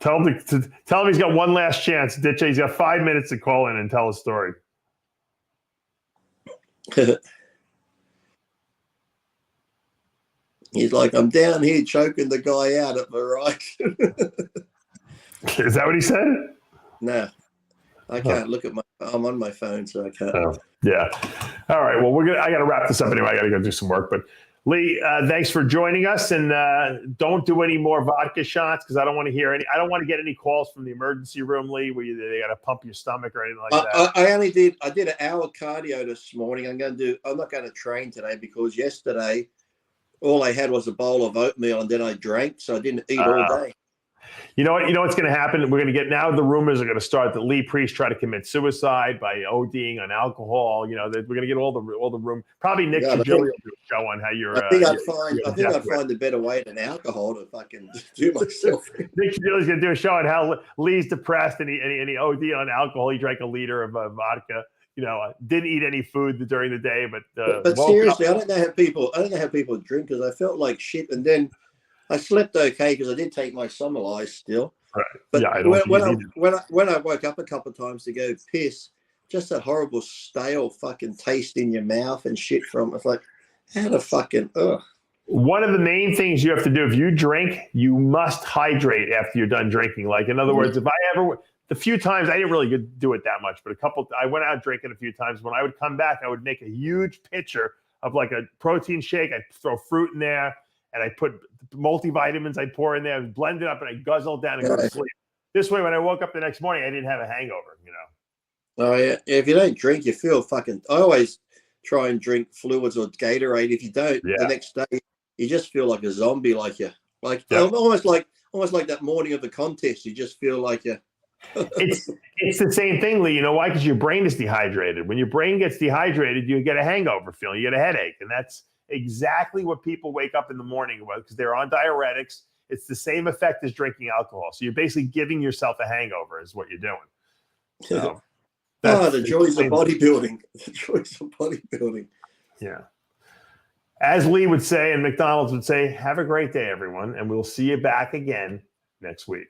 Tell him he's got one last chance. Ditch. He's got 5 minutes to call in and tell a story. He's like, I'm down here choking the guy out at Verizon. Is that what he said? No, I can't look at I'm on my phone, so I can't. Oh, yeah. All right. Well, I got to wrap this up anyway. I got to go do some work. But Lee, thanks for joining us. And don't do any more vodka shots because I don't want to hear any. I don't want to get any calls from the emergency room, Lee, where they got to pump your stomach or anything like that. I did an hour cardio this morning. I'm not going to train today because yesterday all I had was a bowl of oatmeal and then I drank, so I didn't eat all day. You know what? You know what's going to happen? We're going to get now. The rumors are going to start that Lee Priest tried to commit suicide by ODing on alcohol. You know, we're going to get all the room. Probably Nick Trigilio will do a show on how you're. I think I'd find a better way than alcohol to fucking do myself. Nick Trigilio's going to do a show on how Lee's depressed and he OD on alcohol. He drank a liter of vodka. You know, didn't eat any food during the day, but seriously, I don't know how people drink because I felt like shit, and then I slept okay because I did take my Somalize still. Right. But yeah, when I woke up a couple of times to go piss, just that horrible stale fucking taste in your mouth and shit from it's like, how the fucking ugh. One of the main things you have to do if you drink, you must hydrate after you're done drinking. Like in other words, if I ever. The few times I didn't really do it that much, but I went out drinking a few times. When I would come back, I would make a huge pitcher of like a protein shake. I'd throw fruit in there and I put multivitamins I pour in there, blend it up, and I guzzle it down and go to sleep. This way, when I woke up the next morning, I didn't have a hangover, you know? Oh, yeah. If you don't drink, you feel fucking. I always try and drink fluids or Gatorade. If you don't, the next day, you just feel like a zombie, almost like that morning of the contest. You just feel like you. It's the same thing, Lee. You know why? Because your brain is dehydrated. When your brain gets dehydrated, you get a hangover feeling. You get a headache. And that's exactly what people wake up in the morning with because they're on diuretics. It's the same effect as drinking alcohol. So you're basically giving yourself a hangover is what you're doing. So the joys of bodybuilding. The joys of bodybuilding. Yeah. As Lee would say and McDonald's would say, have a great day, everyone. And we'll see you back again next week.